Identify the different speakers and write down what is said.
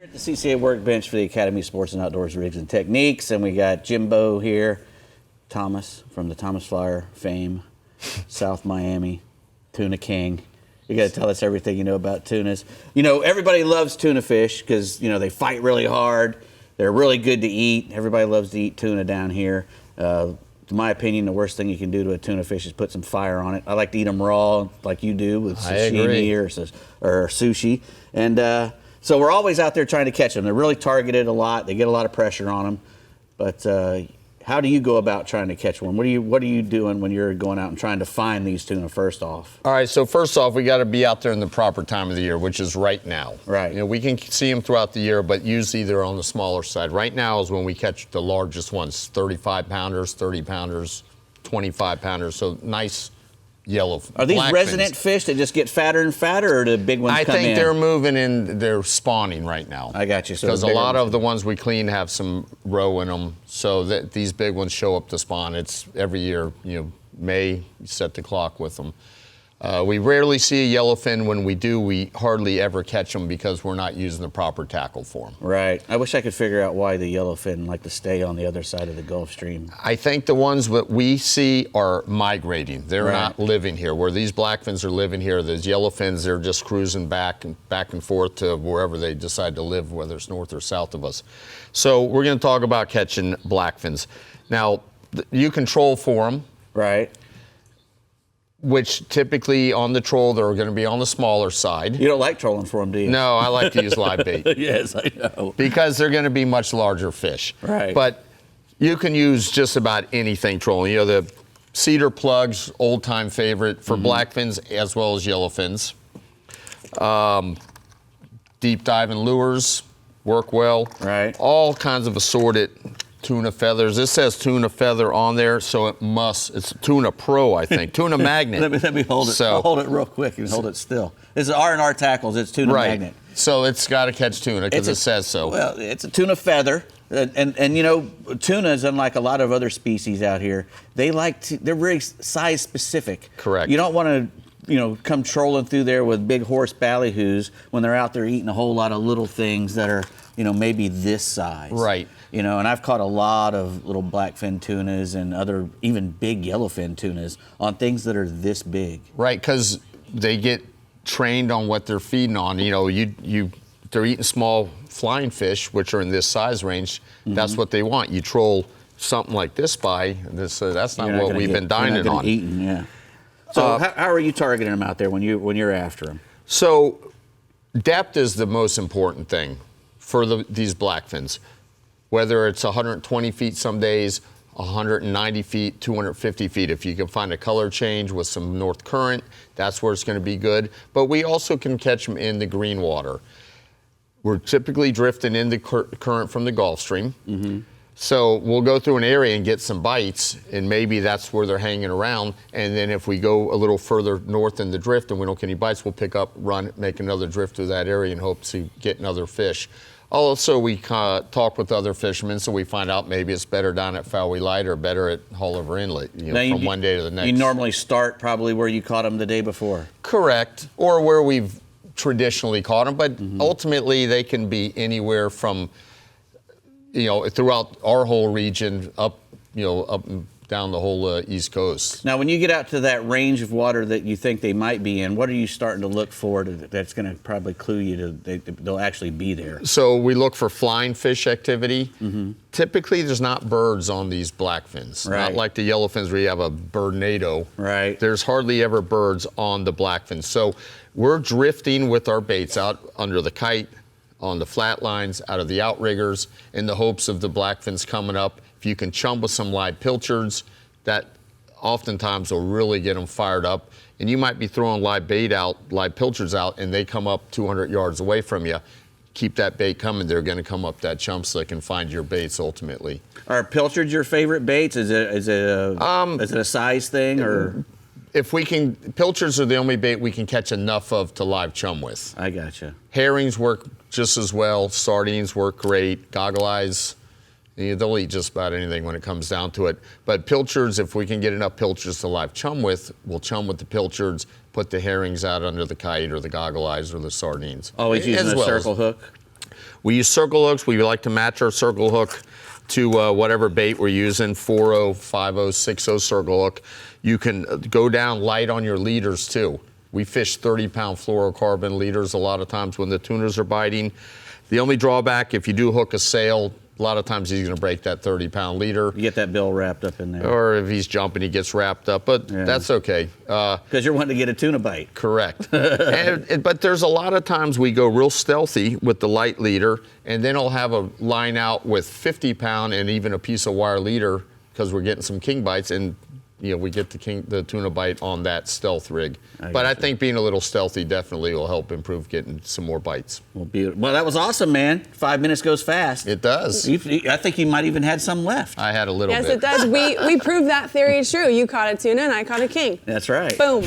Speaker 1: At the CCA workbench for the Academy of Sports and Outdoors Rigs and Techniques, and we got Jimbo here, Thomas from the Thomas Flyer fame, South Miami, Tuna King. You got to tell us everything you know about tunas. You know, everybody loves tuna fish because, you know, they fight really hard. They're really good to eat. Everybody loves to eat tuna down here. In my opinion, the worst thing you can do to a tuna fish is put some fire on it. I like to eat them raw like you do with sashimi or sushi. And so we're always out there trying to catch them. They're really targeted a lot. They get a lot of pressure on them. But how do you go about trying to catch one? What are you doing when you're going out and trying to find these tuna first off?
Speaker 2: All right, so first off, we got to be out there in the proper time of the year, which is right now.
Speaker 1: Right.
Speaker 2: You know, we can see them throughout the year, but usually they're on the smaller side. Right now is when we catch the largest ones, 35-pounders, 30-pounders, 25-pounders. So nice yellow.
Speaker 1: Are these resident fish that just get fatter and fatter, or do the big ones come in?
Speaker 2: I think they're moving in. They're spawning right now.
Speaker 1: I got you.
Speaker 2: Because a lot of the ones we clean have some roe in them, so that these big ones show up to spawn. It's every year, you know, May, you set the clock with them. We rarely see a yellowfin. When we do, we hardly ever catch them because we're not using the proper tackle for them.
Speaker 1: Right. I wish I could figure out why the yellowfin like to stay on the other side of the Gulf Stream.
Speaker 2: I think the ones that we see are migrating. They're not living here. Where these blackfins are living here, those yellowfins, they're just cruising back and forth to wherever they decide to live, whether it's north or south of us. So we're going to talk about catching blackfins. Now, you can troll for them.
Speaker 1: Right.
Speaker 2: Which typically on the troll, they're going to be on the smaller side.
Speaker 1: You don't like trolling for them, do you?
Speaker 2: No, I like to use live bait.
Speaker 1: Yes, I know.
Speaker 2: Because they're going to be much larger fish.
Speaker 1: Right.
Speaker 2: But you can use just about anything trolling. You know, the cedar plugs, old-time favorite for blackfins as well as yellowfins. Deep diving lures work well.
Speaker 1: Right.
Speaker 2: All kinds of assorted tuna feathers. This says tuna feather on there, so it's tuna pro, I think. Tuna magnet.
Speaker 1: let me hold it.
Speaker 2: So,
Speaker 1: I'll hold it real quick and hold it still. This is R&R Tackles. It's tuna magnet.
Speaker 2: So it's got to catch tuna because it says so.
Speaker 1: Well, it's a tuna feather. And you know, tuna is unlike a lot of other species out here. They're very size specific.
Speaker 2: Correct.
Speaker 1: You don't want to, you know, come trolling through there with big horse ballyhoos when they're out there eating a whole lot of little things that are, you know, maybe this size.
Speaker 2: Right.
Speaker 1: You know, and I've caught a lot of little blackfin tunas and other even big yellowfin tunas on things that are this big.
Speaker 2: Right, because they get trained on what they're feeding on. You know, they're eating small flying fish, which are in this size range. That's what they want. You troll something like this by, that's not what we've been dining on.
Speaker 1: Eating, yeah. So how are you targeting them out there when you're after them?
Speaker 2: So depth is the most important thing for these blackfins. Whether it's 120 feet some days, 190 feet, 250 feet. If you can find a color change with some north current, that's where it's going to be good. But we also can catch them in the green water. We're typically drifting in the current from the Gulf Stream. So we'll go through an area and get some bites, and maybe that's where they're hanging around. And then if we go a little further north in the drift and we don't get any bites, we'll pick up, run, make another drift through that area and hope to get another fish. Also, we talk with other fishermen, so we find out maybe it's better down at Fowey Light or better at Hauliver Inlet, from one day to the next.
Speaker 1: You normally start probably where you caught them the day before.
Speaker 2: Correct, or where we've traditionally caught them, but ultimately they can be anywhere from, you know, throughout our whole region up and down the whole East Coast.
Speaker 1: Now, when you get out to that range of water that you think they might be in, what are you starting to look for that's going to probably clue you they'll actually be there?
Speaker 2: So we look for flying fish activity. Typically, there's not birds on these blackfins.
Speaker 1: Right.
Speaker 2: Not like the yellowfins where you have a birdnado.
Speaker 1: Right.
Speaker 2: There's hardly ever birds on the blackfins. So we're drifting with our baits out under the kite, on the flat lines, out of the outriggers, in the hopes of the blackfins coming up. If you can chum with some live pilchards, that oftentimes will really get them fired up. And you might be throwing live pilchards out, and they come up 200 yards away from you. Keep that bait coming. They're going to come up that chump so they can find your baits ultimately.
Speaker 1: Are pilchards your favorite baits? Is it a size thing or?
Speaker 2: If we can, pilchards are the only bait we can catch enough of to live chum with.
Speaker 1: I gotcha.
Speaker 2: Herrings work just as well. Sardines work great. Goggle eyes. They'll eat just about anything when it comes down to it. But pilchards, if we can get enough pilchards to live chum with, we'll chum with the pilchards, put the herrings out under the kite or the goggle eyes or the sardines.
Speaker 1: Always using a circle hook?
Speaker 2: We use circle hooks. We like to match our circle hook to whatever bait we're using, 4-0, 5-0, 6-0 circle hook. You can go down light on your leaders too. We fish 30-pound fluorocarbon leaders a lot of times when the tuners are biting. The only drawback, if you do hook a sail, a lot of times he's going to break that 30-pound leader.
Speaker 1: You get that bill wrapped up in there.
Speaker 2: Or if he's jumping, he gets wrapped up, but that's okay.
Speaker 1: Because you're wanting to get a tuna bite.
Speaker 2: Correct. But there's a lot of times we go real stealthy with the light leader, and then I'll have a line out with 50-pound and even a piece of wire leader because we're getting some king bites, and we get the tuna bite on that stealth rig. I think being a little stealthy definitely will help improve getting some more bites.
Speaker 1: Well, beautiful. Well, that was awesome, man. 5 minutes goes fast.
Speaker 2: It does.
Speaker 1: I think you might even had some left.
Speaker 2: I had a little bit.
Speaker 3: Yes, it does. We proved that theory is true. You caught a tuna and I caught a king.
Speaker 1: That's right.
Speaker 3: Boom.